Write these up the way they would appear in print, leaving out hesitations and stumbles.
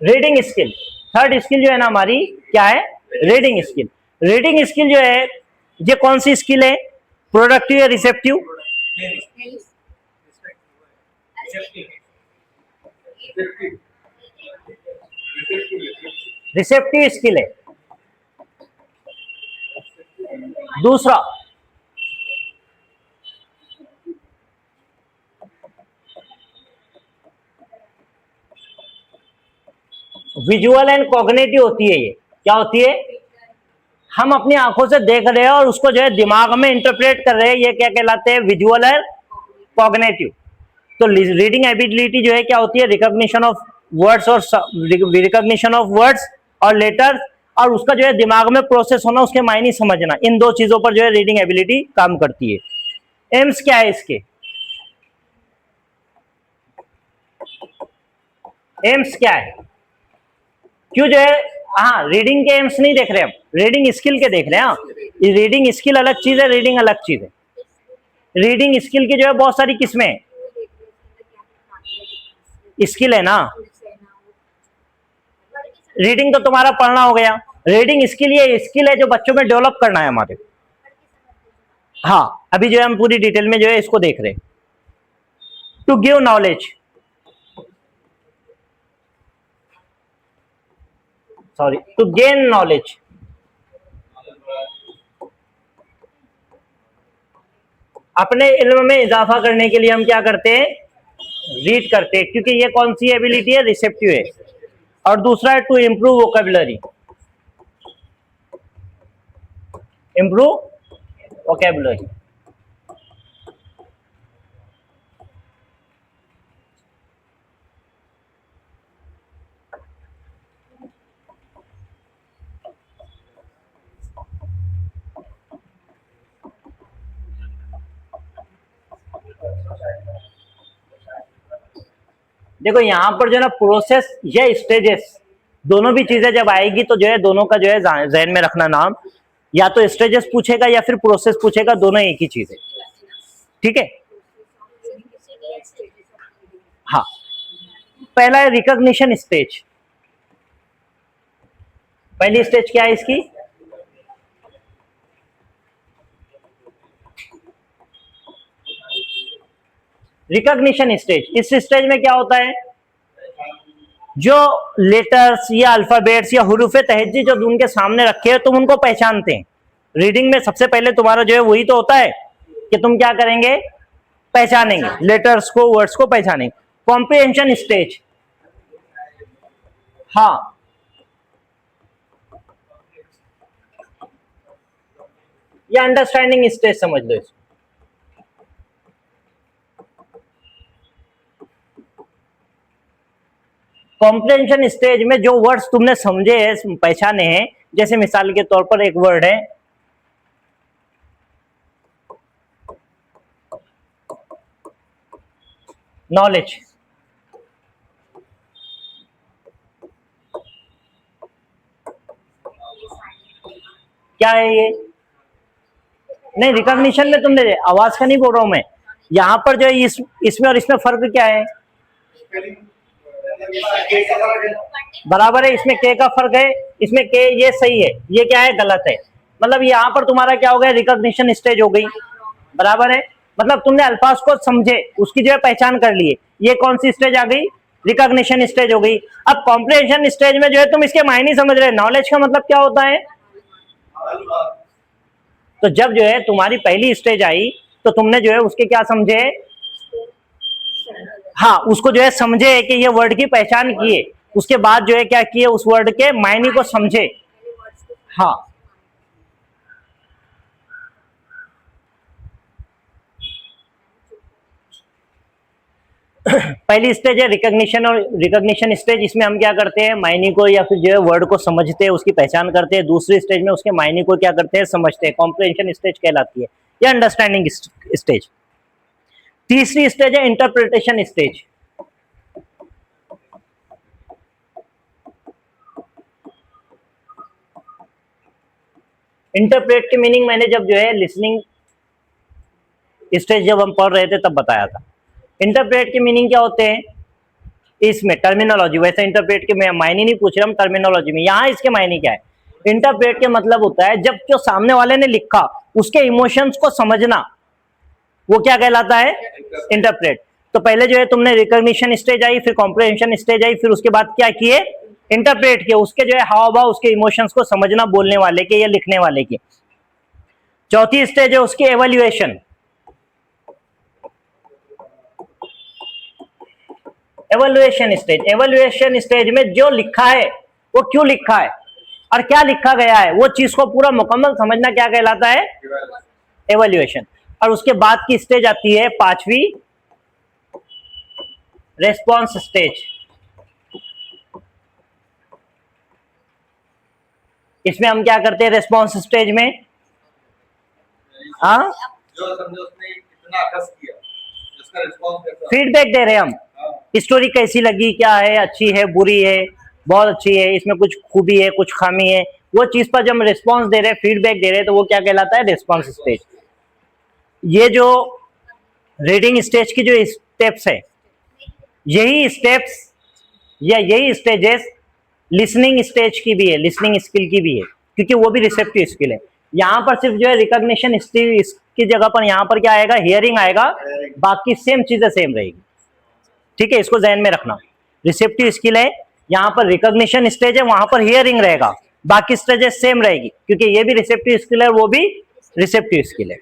Reading skill. Third skill जो है ना हमारी क्या है, रीडिंग स्किल। रीडिंग स्किल जो है ये कौन सी स्किल है, प्रोडक्टिव या रिसेप्टिव? रिसेप्टिव स्किल है। दूसरा विजुअल एंड कॉग्निटिव होती है। ये क्या होती है, हम अपनी आंखों से देख रहे हैं और उसको जो है दिमाग में इंटरप्रेट कर रहे हैं, ये क्या कहलाते हैं, विजुअल और कॉग्निटिव। तो रीडिंग एबिलिटी जो है क्या होती है, रिकॉग्निशन ऑफ वर्ड्स और रिकॉग्निशन ऑफ वर्ड्स और लेटर्स, और उसका जो है दिमाग में प्रोसेस होना, उसके मायने समझना, इन दो चीजों पर जो है रीडिंग एबिलिटी काम करती है। एम्स क्या है इसके, एम्स क्या है, क्यों जो है, हाँ रीडिंग के एम्स नहीं देख रहे हम, रीडिंग स्किल के देख रहे हैं। हाँ, रीडिंग स्किल अलग चीज है, रीडिंग अलग चीज है। रीडिंग स्किल की जो है बहुत सारी किस्में, स्किल है ना, रीडिंग तो तुम्हारा पढ़ना हो गया, रीडिंग स्किल ये स्किल है जो बच्चों में डेवलप करना है हमारे। हाँ अभी जो है हम पूरी डिटेल में जो है इसको देख रहे हैं। To give knowledge, sorry, to gain knowledge, अपने इल्म में इजाफा करने के लिए हम क्या करते हैं, रीड करते हैं, क्योंकि ये कौन सी एबिलिटी है, रिसेप्टिव है। और दूसरा है to improve vocabulary, improve vocabulary. देखो यहां पर जो है ना प्रोसेस या स्टेजेस, दोनों भी चीजें जब आएगी तो जो है दोनों का जो है जहन में रखना नाम, या तो स्टेजेस पूछेगा या फिर प्रोसेस पूछेगा, दोनों एक ही चीज है। ठीक है, हाँ पहला है रिकॉग्निशन स्टेज। पहली स्टेज क्या है इसकी, रिकॉग्निशन स्टेज। इस स्टेज में क्या होता है, जो लेटर्स या अल्फाबेट्स या हुरूफे तहज्जी जो उनके सामने रखे हैं तुम उनको पहचानते हैं। रीडिंग में सबसे पहले तुम्हारा जो है वही तो होता है कि तुम क्या करेंगे, पहचानेंगे, लेटर्स को, वर्ड्स को पहचानेंगे। कॉम्प्रिहेंशन स्टेज, हाँ या अंडरस्टैंडिंग स्टेज समझ लो इसको। कॉम्प्रिहेंशन स्टेज में जो वर्ड्स तुमने समझे हैं, पहचाने हैं, जैसे मिसाल के तौर पर एक वर्ड है नॉलेज, क्या है ये, नहीं रिकॉग्निशन में तुमने, आवाज का नहीं बोल रहा हूं मैं, यहां पर जो है इसमें और इसमें फर्क क्या है, बराबर है, इसमें के का फर्क है, इसमें के, ये सही है, ये क्या है, गलत है। मतलब यहाँ पर तुम्हारा क्या हो गया, रिकॉग्निशन स्टेज हो गई, बराबर है। मतलब तुमने अल्फाज को समझे, उसकी जो है पहचान कर लिए, ये कौन सी स्टेज आ गई, रिकॉग्निशन स्टेज हो गई। अब कॉम्प्रिहेंशन स्टेज में जो है तुम इसके मायने समझ रहे, नॉलेज का मतलब क्या होता है, तो जब जो है तुम्हारी पहली स्टेज आई तो तुमने जो है उसके क्या समझे, हाँ उसको जो है समझे कि ये वर्ड की पहचान किए, उसके बाद जो है क्या किए, उस वर्ड के मायने को समझे। हाँ पहली स्टेज है रिकॉग्निशन, और रिकॉग्निशन स्टेज, इसमें हम क्या करते हैं, मायने को या फिर जो है वर्ड को समझते हैं, उसकी पहचान करते हैं। दूसरी स्टेज में उसके मायने को क्या करते हैं, समझते हैं, कॉम्प्रिहेंशन स्टेज कहलाती है, या अंडरस्टैंडिंग स्टेज। तीसरी स्टेज है इंटरप्रिटेशन स्टेज। इंटरप्रेट की मीनिंग मैंने जब जो है लिसनिंग स्टेज जब हम पढ़ रहे थे तब बताया था। इंटरप्रेट की मीनिंग क्या होते हैं, इसमें टर्मिनोलॉजी, वैसे इंटरप्रेट के मैं मायने नहीं पूछ रहा हूँ, टर्मिनोलॉजी में यहाँ इसके मायने क्या है। इंटरप्रेट के मतलब होता है जब जो सामने वाले ने लिखा उसके इमोशंस को समझना, वो क्या कहलाता है, इंटरप्रेट। तो पहले जो है तुमने रिकॉग्निशन स्टेज आई, फिर कॉम्प्रिहेंशन स्टेज आई, फिर उसके बाद क्या किए, इंटरप्रेट किए, उसके जो है हाव भाव, उसके इमोशंस को समझना बोलने वाले के या लिखने वाले की। चौथी स्टेज है उसकी evaluation. Evaluation stage, evaluation stage में जो लिखा है वो क्यों लिखा है और क्या लिखा गया है, वो चीज को पूरा मुकम्मल समझना क्या कहलाता है, एवेल्युएशन। और उसके बाद की स्टेज आती है पांचवी, रेस्पॉन्स स्टेज। इसमें हम क्या करते हैं रेस्पॉन्स स्टेज में, हाँ जो समझो उसने कितना खर्च किया, उसका रिस्पांस कैसा, फीडबैक दे रहे हैं हम, स्टोरी कैसी लगी, क्या है, अच्छी है, बुरी है, बहुत अच्छी है, इसमें कुछ खूबी है, कुछ खामी है, वो चीज पर जब हम रिस्पॉन्स दे रहे हैं, फीडबैक दे रहे हैं, तो वो क्या कहलाता है, रिस्पॉन्स स्टेज। ये जो रीडिंग स्टेज की जो स्टेप्स है, यही स्टेप्स या यही स्टेजेस लिसनिंग स्टेज की भी है, लिसनिंग स्किल की भी है, क्योंकि वो भी रिसेप्टिव स्किल है। यहाँ पर सिर्फ जो है रिकॉग्निशन की जगह पर यहाँ पर क्या आएगा, हियरिंग आएगा, बाकी सेम चीजें सेम रहेगी। ठीक है, इसको ध्यान में रखना। रिसेप्टिव स्किल है, यहाँ पर रिकॉग्निशन स्टेज है, वहां पर हियरिंग रहेगा, बाकी स्टेजेस सेम रहेगी, क्योंकि ये भी रिसेप्टिव स्किल है, वो भी रिसेप्टिव स्किल है।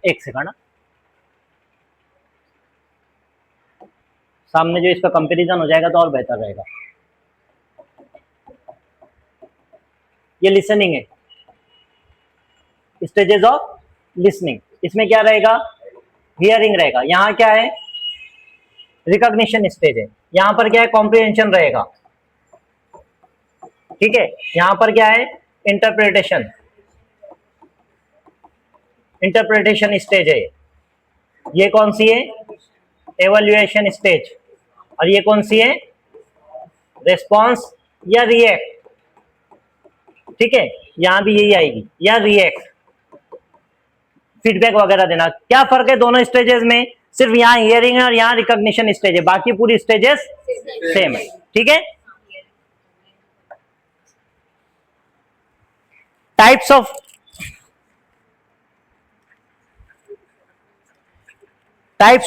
एक सेकंड, सामने जो इसका कंपैरिजन हो जाएगा तो और बेहतर रहेगा। ये लिसनिंग है, स्टेजेस ऑफ लिसनिंग, इसमें क्या रहेगा, हियरिंग रहेगा। यहाँ क्या है, रिकॉग्निशन स्टेज है, यहाँ पर क्या है, कॉम्प्रिहेंशन रहेगा। ठीक है, यहाँ पर क्या है, इंटरप्रिटेशन, इंटरप्रिटेशन स्टेज है। ये कौन सी है, एवेल्युएशन स्टेज। और ये कौन सी है, रेस्पॉन्स या रिएक्ट। ठीक है, यहां भी यही आएगी, या रिएक्ट, फीडबैक वगैरह देना। क्या फर्क है दोनों स्टेजेस में, सिर्फ यहाँ हियरिंग है और यहाँ रिकॉग्निशन स्टेज है, बाकी पूरी स्टेजेस सेम है। ठीक है, टाइप्स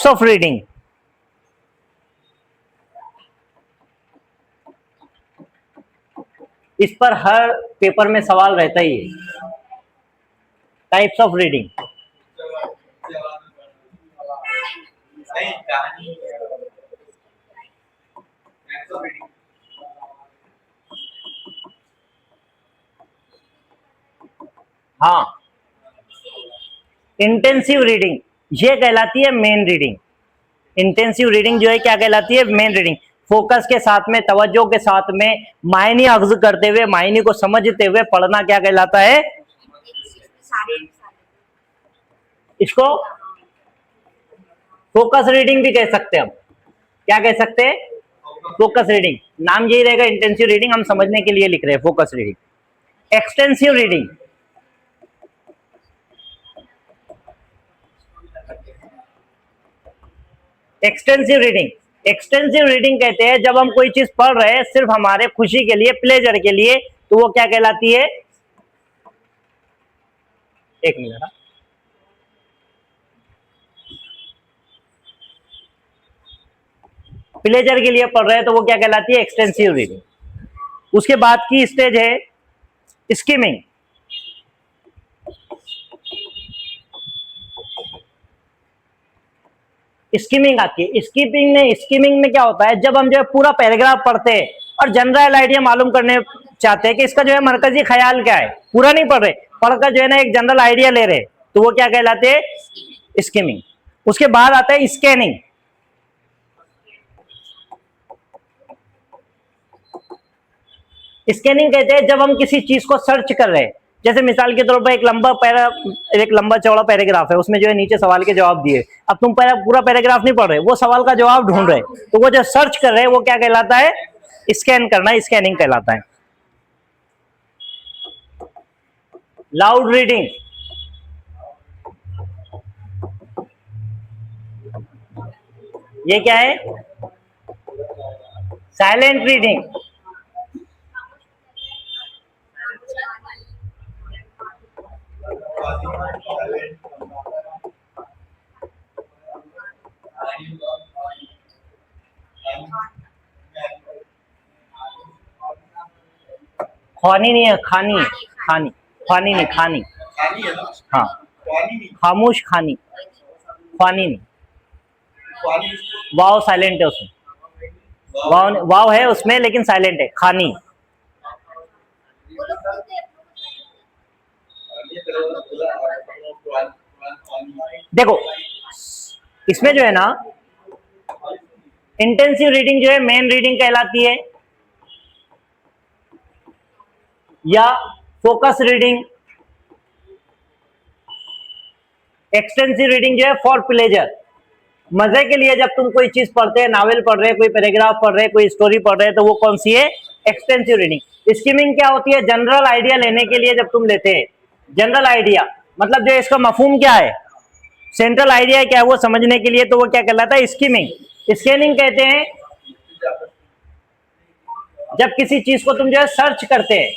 ऑफ रीडिंग। इस पर हर पेपर में सवाल रहता ही है, टाइप्स ऑफ रीडिंग। नहीं कहानी, हाँ, इंटेंसिव रीडिंग ये कहलाती है मेन रीडिंग। इंटेंसिव रीडिंग जो है क्या कहलाती है, मेन रीडिंग। फोकस के साथ में, तवज्जो के साथ में, मायने अख्ज़ करते हुए, मायने को समझते हुए पढ़ना क्या कहलाता है, इसको फोकस रीडिंग भी कह सकते हैं हम। क्या कह सकते हैं, फोकस रीडिंग, नाम यही रहेगा। इंटेंसिव रीडिंग हम समझने के लिए लिख रहे हैं, focus reading. Extensive reading, extensive reading, extensive reading कहते हैं जब हम कोई चीज पढ़ रहे हैं सिर्फ हमारे खुशी के लिए, प्लेजर के लिए, तो वो क्या कहलाती है, एक मिनट, प्लेजर के लिए पढ़ रहे हैं तो वो क्या कहलाती है, एक्सटेंसिव रीडिंग। उसके बाद की स्टेज है स्किमिंग। स्किमिंग आती है। स्किमिंग में क्या होता है, जब हम जो है पूरा पैराग्राफ पढ़ते हैं और जनरल आइडिया मालूम करने चाहते हैं कि इसका जो है मरकजी ख्याल क्या है, पूरा नहीं पढ़ रहे, पढ़कर जो है ना एक जनरल आइडिया ले रहे, तो वो क्या कहलाते हैं, स्किमिंग। उसके बाद आता है स्कैनिंग। स्कैनिंग कहते हैं जब हम किसी चीज को सर्च कर रहे हैं, जैसे मिसाल के तौर पर एक लंबा चौड़ा पैराग्राफ है, उसमें जो है नीचे सवाल के जवाब दिए, अब तुम पूरा पैराग्राफ नहीं पढ़ रहे, वो सवाल का जवाब ढूंढ रहे, तो वो जो सर्च कर रहे हैं वो क्या कहलाता है, स्कैन करना, स्कैनिंग कहलाता है। लाउड रीडिंग, ये क्या है? Silent reading. खानी नहीं है, खानी है, खानी, खानी नहीं, खानी। खानी है ना? हाँ, पानी नहीं, खामोश खानी, खानी नहीं। पानी वाव साइलेंट है उसमें, वाव वाव है उसमें लेकिन साइलेंट है, खानी। देखो इसमें जो है ना, इंटेंसिव रीडिंग जो है मेन रीडिंग कहलाती है, या फोकस रीडिंग। एक्सटेंसिव रीडिंग जो है फॉर प्लेजर, मजे के लिए जब तुम कोई चीज पढ़ते हैं, नावल पढ़ रहे, कोई पैराग्राफ पढ़ रहे, कोई स्टोरी पढ़ रहे, तो वो कौन सी है? Extensive reading. स्किमिंग क्या होती है? जनरल आइडिया लेने के लिए जब तुम लेते हैं, जनरल आइडिया मतलब जो इसका मफहूम क्या है, सेंट्रल आइडिया क्या है, वो समझने के लिए, तो वो क्या कहलाता है? स्किमिंग। स्कैनिंग कहते हैं जब किसी चीज को तुम जो है सर्च करते हैं,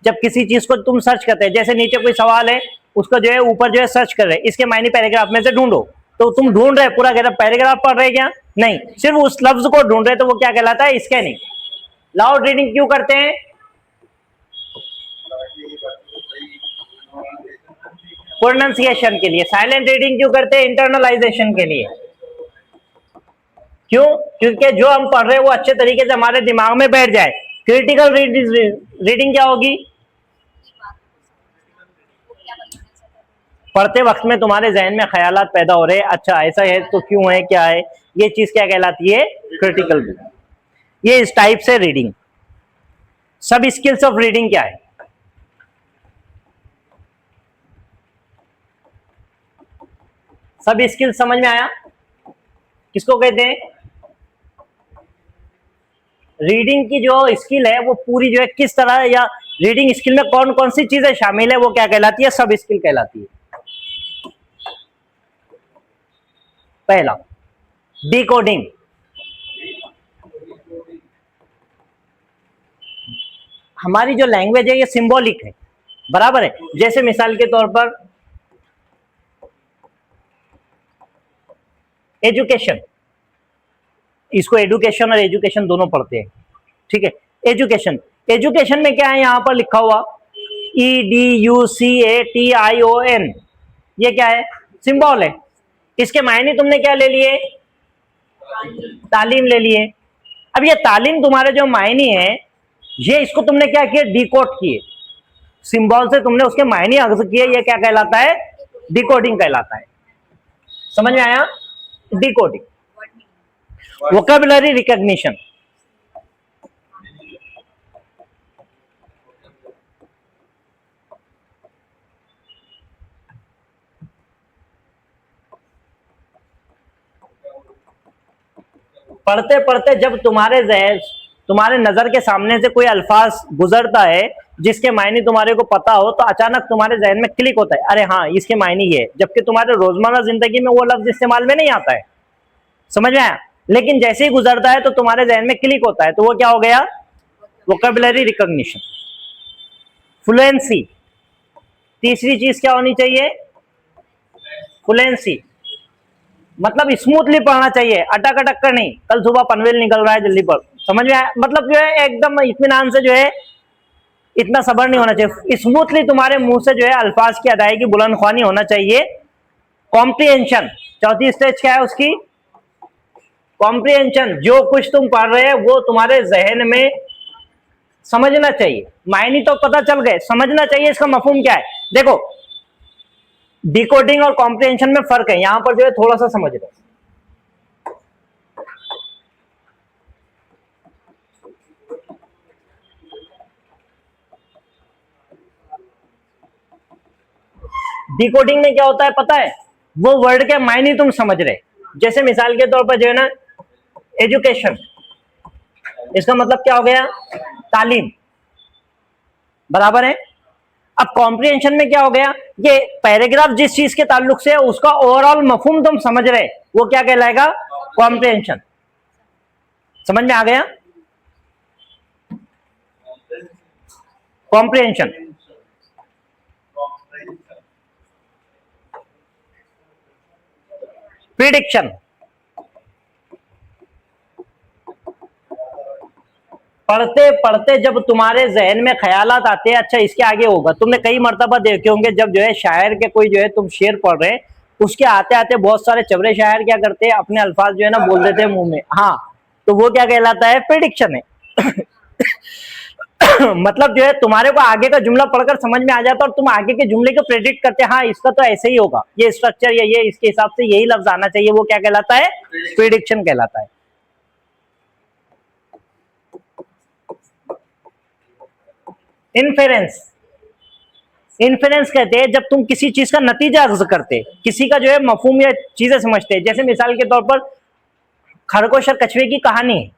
जब किसी चीज को तुम सर्च करते हैं, जैसे नीचे कोई सवाल है, उसको जो है ऊपर जो है सर्च कर रहे हैं, इसके मायने पैराग्राफ में से ढूंढो, तो तुम ढूंढ रहे पूरा पैराग्राफ पढ़ रहे क्या? नहीं, सिर्फ उस लफ्ज को ढूंढ रहे, तो वो क्या कहलाता है? स्कैनिंग। लाउड रीडिंग क्यों करते हैं? प्रोनाउंसिएशन के लिए। साइलेंट रीडिंग क्यों करते हैं? इंटरनलाइजेशन के लिए। क्यों? क्योंकि जो हम पढ़ रहे हैं वो अच्छे तरीके से हमारे दिमाग में बैठ जाए। क्रिटिकल रीडिंग क्या होगी? पढ़ते वक्त में तुम्हारे जहन में ख्यालात पैदा हो रहे, अच्छा ऐसा है तो क्यों है, क्या है, ये चीज क्या कहलाती है? Critical reading. ये इस टाइप से रीडिंग। सब स्किल्स ऑफ रीडिंग क्या है? सब स्किल समझ में आया? किसको कहते हैं? रीडिंग की जो स्किल है वो पूरी जो है किस तरह, या रीडिंग स्किल में कौन कौन सी चीजें शामिल है, वो क्या कहलाती है? सब स्किल कहलाती है। पहला, डिकोडिंग। हमारी जो लैंग्वेज है ये सिंबॉलिक है, बराबर है। जैसे मिसाल के तौर पर एजुकेशन, इसको एडुकेशन और एजुकेशन दोनों पढ़ते हैं, ठीक है। एजुकेशन, एजुकेशन में क्या है यहां पर लिखा हुआ? EDUCATION, ये क्या है? सिंबल है। इसके मायने तुमने क्या ले लिए? तालीम ले लिए। अब ये तालीम तुम्हारे जो मायने हैं, ये इसको तुमने क्या किया? डिकोड किए, सिंबल से तुमने उसके मायने अक्स किए, ये क्या कहलाता है? डिकोडिंग कहलाता है। समझ में आया? डिकोडिंग। वोकैबुलरी रिकॉग्निशन, पढ़ते पढ़ते जब तुम्हारे नजर के सामने से कोई अल्फाज गुजरता है जिसके मायने तुम्हारे को पता हो, तो अचानक तुम्हारे जहन में क्लिक होता है, अरे हाँ इसके मायने ये है, जबकि तुम्हारे रोजमर्रा जिंदगी में वो लफ्ज इस्तेमाल में नहीं आता है। समझ में आया? लेकिन जैसे ही गुजरता है तो तुम्हारे जहन में क्लिक होता है, तो वो क्या हो गया? Vocabulary recognition. फ्लुएंसी, तीसरी चीज क्या होनी चाहिए? फ्लुएंसी, मतलब स्मूथली पढ़ना चाहिए, अटक अटक कर नहीं, कल सुबह पनवेल निकल रहा है जल्दी पढ़। समझ में आया? मतलब जो है एकदम इत्मीनान से, जो है इतना सबर नहीं होना चाहिए, स्मूथली तुम्हारे मुंह से जो है अल्फाज की अदायगी बुलंद ख्वानी होना चाहिए। कॉम्प्रिहेंशन, चौथी स्टेज क्या है उसकी? कॉम्प्रिहेंशन, जो कुछ तुम पढ़ रहे हो वो तुम्हारे जहन में समझना चाहिए। मायने तो पता चल गए, समझना चाहिए इसका मफहूम क्या है। देखो डिकोडिंग और कॉम्प्रिहेंशन में फर्क है, यहां पर जो है थोड़ा सा समझ लो। डिकोडिंग में क्या होता है पता है? वो वर्ड के मायने तुम समझ रहे। जैसे मिसाल के तौर पर जो है ना, एजुकेशन, इसका मतलब क्या हो गया? तालीम, बराबर है। अब कॉम्प्रिहेंशन में क्या हो गया? ये पैराग्राफ जिस चीज के ताल्लुक से है उसका ओवरऑल मफहूम तुम समझ रहे, वो क्या कहलाएगा? कॉम्प्रिहेंशन। समझ में आ गया? कॉम्प्रिहेंशन। प्रिडिक्शन। पढ़ते पढ़ते जब तुम्हारे जहन में ख्यालात आते हैं अच्छा इसके आगे होगा, तुमने कई मर्तबा देखे होंगे जब जो है शायर के कोई जो है तुम शेर पढ़ रहे, उसके आते आते बहुत सारे चबरे शायर क्या करते हैं अपने अल्फाज जो है ना बोल देते हैं मुंह में, हाँ तो वो क्या कहलाता है? प्रिडिक्शन है। मतलब जो है तुम्हारे को आगे का जुमला पढ़कर समझ में आ जाता और तुम आगे के जुमले को प्रेडिक्ट करते हैं, हाँ इसका तो ऐसे ही होगा, ये स्ट्रक्चर या ये इसके हिसाब से यही लफ्ज आना चाहिए, वो क्या कहलाता है? प्रिडिक्शन कहलाता है। इन्फेरेंस। इन्फेरेंस कहते हैं जब तुम किसी चीज का नतीजा अख्ज़ करते, किसी का जो है मफहूम या चीजें समझते हैं। जैसे मिसाल के तौर पर खरगोश और कछुए की कहानी,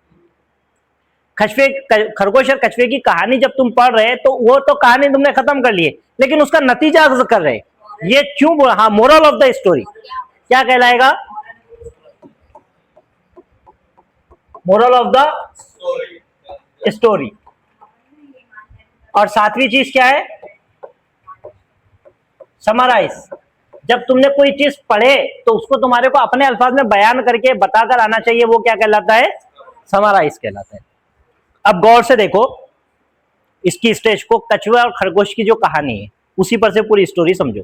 खरगोश और कछुए की कहानी जब तुम पढ़ रहे तो वो तो कहानी तुमने खत्म कर ली है, लेकिन उसका नतीजा अख्ज़ कर रहे, ये क्यों बोला? हाँ, मोरल ऑफ द स्टोरी क्या कहलाएगा? Moral of the story. और सातवीं चीज क्या है? समराइज। जब तुमने कोई चीज पढ़े तो उसको तुम्हारे को अपने अल्फाज में बयान करके बताकर आना चाहिए, वो क्या कहलाता है? समराइज कहलाता है। अब गौर से देखो इसकी स्टेज को, कछुआ और खरगोश की जो कहानी है उसी पर से पूरी स्टोरी समझो।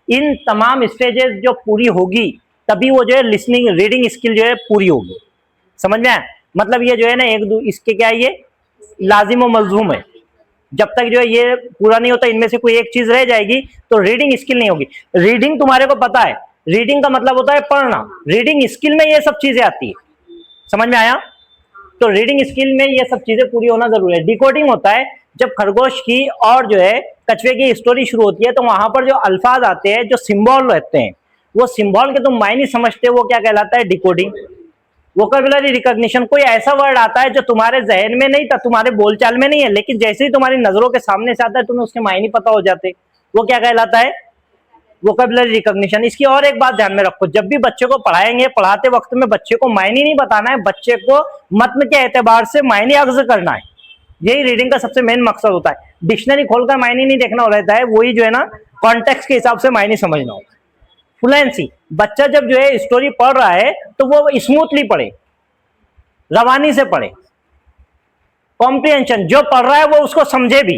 इन तमाम स्टेजेस जो पूरी होगी तभी वो जो है लिसनिंग रीडिंग स्किल जो है पूरी होगी। समझ में आया? मतलब ये जो है ना इसके क्या है, ये लाजिम और मलजूम है। जब तक जो है ये पूरा नहीं होता, इनमें से कोई एक चीज रह जाएगी तो रीडिंग स्किल नहीं होगी। रीडिंग तुम्हारे को पता है, रीडिंग का मतलब होता है पढ़ना, रीडिंग स्किल में ये सब चीजें आती है। समझ में आया? तो रीडिंग स्किल में ये सब चीजें पूरी होना जरूरी है। डिकोडिंग होता है जब खरगोश की और जो है कछुए की स्टोरी शुरू होती है तो वहां पर जो अल्फाज आते हैं, जो सिंबल रहते हैं, वो सिंबल के तुम मायने समझते हो, वो क्या कहलाता है? डिकोडिंग। वोकैबुलरी रिकॉग्निशन, कोई ऐसा वर्ड आता है जो तुम्हारे जहन में नहीं था, तुम्हारे बोलचाल में नहीं है, लेकिन जैसे ही तुम्हारी नजरों के सामने से आता है तुम्हें उसके मायने पता हो जाते, वो क्या कहलाता है? Vocabulary recognition. इसकी और एक बात ध्यान में रखो, जब भी बच्चे को पढ़ाएंगे, पढ़ाते वक्त में बच्चे को मायने नहीं बताना है, बच्चे को मतन के एतबार से मायने अख्ज़ करना है। यही रीडिंग का सबसे मेन मकसद होता है। डिक्शनरी खोलकर मायने नहीं देखना रहता है, वही जो है ना कॉन्टेक्स्ट के हिसाब से मायने समझना होता है। फ्लुएंसी, बच्चा जब जो है स्टोरी पढ़ रहा है तो वो स्मूथली पढ़े, रवानी से पढ़े। कॉम्प्रिहेंशन, जो पढ़ रहा है वो उसको समझे भी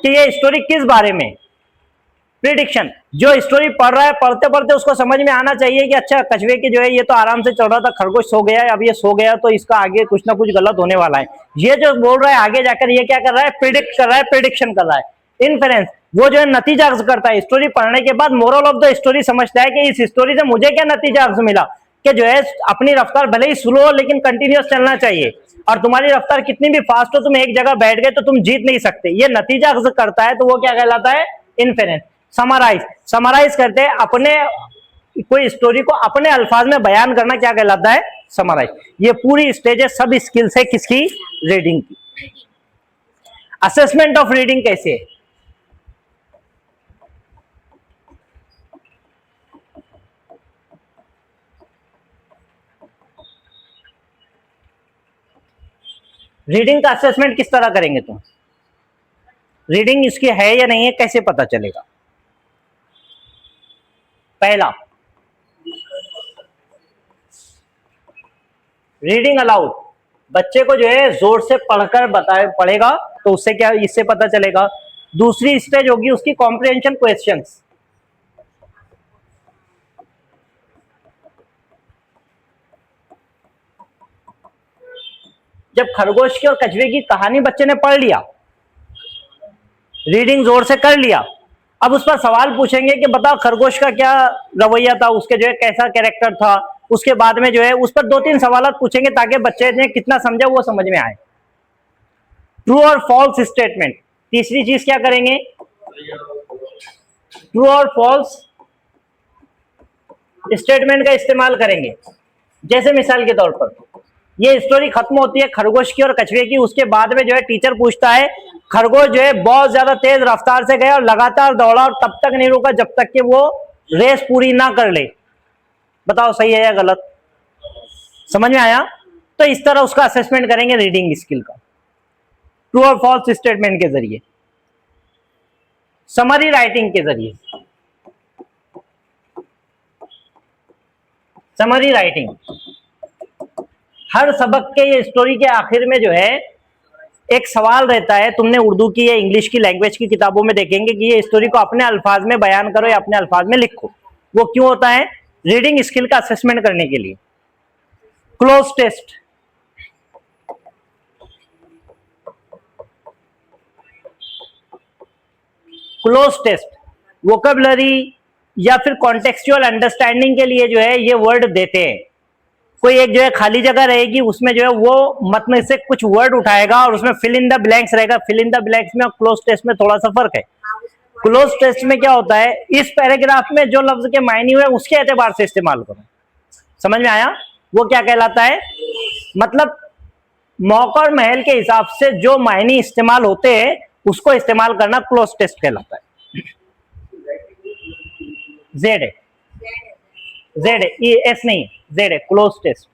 कि ये स्टोरी किस बारे में। प्रिडिक्शन, जो स्टोरी पढ़ रहा है पढ़ते पढ़ते उसको समझ में आना चाहिए कि अच्छा कछुए की जो है ये तो आराम से चल रहा था, खरगोश सो गया है, अब ये सो गया तो इसका आगे कुछ ना कुछ गलत होने वाला है। ये जो बोल रहा है आगे जाकर ये क्या कर रहा है? प्रिडिक्ट कर रहा है, प्रिडिक्शन कर रहा है। इन्फेरेंस, वो जो है नतीजा अख्ज़ करता है। स्टोरी पढ़ने के बाद मोरल ऑफ द स्टोरी समझता है कि इस स्टोरी से मुझे क्या नतीजा अख्ज़ मिला, कि जो है अपनी रफ्तार भले ही स्लो हो लेकिन कंटिन्यूअस चलना चाहिए, और तुम्हारी रफ्तार कितनी भी फास्ट हो, तुम एक जगह बैठ गए तो तुम जीत नहीं सकते, ये नतीजा अख्ज़ करता है, तो वो क्या कहलाता है? इन्फेरेंस। समराइज, समराइज करते हैं अपने कोई स्टोरी को अपने अल्फाज में बयान करना, क्या कहलाता है? समराइज। ये पूरी स्टेज है सब स्किल्स है किसकी? रीडिंग की। असेसमेंट ऑफ रीडिंग कैसे है? रीडिंग का असेसमेंट किस तरह करेंगे तुम? रीडिंग इसकी है या नहीं है कैसे पता चलेगा? पहला, रीडिंग अलाउड, बच्चे को जो है जोर से पढ़कर पढ़ेगा तो उससे क्या, इससे पता चलेगा। दूसरी स्टेज होगी उसकी कॉम्प्रिहेंशन क्वेश्चंस। जब खरगोश की और कछुए की कहानी बच्चे ने पढ़ लिया, रीडिंग जोर से कर लिया, अब उस पर सवाल पूछेंगे कि बताओ खरगोश का क्या रवैया था, उसके जो है कैसा कैरेक्टर था, उसके बाद में जो है उस पर 2-3 सवाल पूछेंगे ताकि बच्चे ने कितना समझा वो समझ में आए। ट्रू और फॉल्स स्टेटमेंट, तीसरी चीज क्या करेंगे? ट्रू और फॉल्स स्टेटमेंट का इस्तेमाल करेंगे। जैसे मिसाल के तौर पर ये स्टोरी खत्म होती है खरगोश की और कछुए की, उसके बाद में जो है टीचर पूछता है खरगोश जो है बहुत ज्यादा तेज रफ्तार से गया और लगातार दौड़ा और तब तक नहीं रुका जब तक कि वो रेस पूरी ना कर ले, बताओ सही है या गलत? समझ में आया? तो इस तरह उसका असेसमेंट करेंगे रीडिंग स्किल का, ट्रू और फॉल्स स्टेटमेंट के जरिए, समरी राइटिंग के जरिए। समरी राइटिंग हर सबक के ये स्टोरी के आखिर में जो है एक सवाल रहता है, तुमने उर्दू की या इंग्लिश की लैंग्वेज की किताबों में देखेंगे कि ये स्टोरी को अपने अल्फाज में बयान करो या अपने अल्फाज में लिखो। वो क्यों होता है? रीडिंग स्किल का असेसमेंट करने के लिए। Cloze test, cloze test vocabulary या फिर कॉन्टेक्सचुअल अंडरस्टैंडिंग के लिए जो है ये वर्ड देते हैं। कोई एक जो है खाली जगह रहेगी, उसमें जो है वो मतन से कुछ वर्ड उठाएगा और उसमें फिल इन द ब्लैंक्स रहेगा। फिल इन द ब्लैंक्स में और क्लोज टेस्ट में थोड़ा सा फर्क है। क्लोज टेस्ट में क्या होता है, इस पैराग्राफ में जो लफ्ज के मायने हुए उसके एतबार से इस्तेमाल करो। समझ में आया? वो क्या कहलाता है? मतलब मौका और महल के हिसाब से जो मायने इस्तेमाल होते हैं उसको इस्तेमाल करना क्लोज टेस्ट कहलाता है। जेड है, जेड है, एस नहीं, जेड है, क्लोज टेस्ट।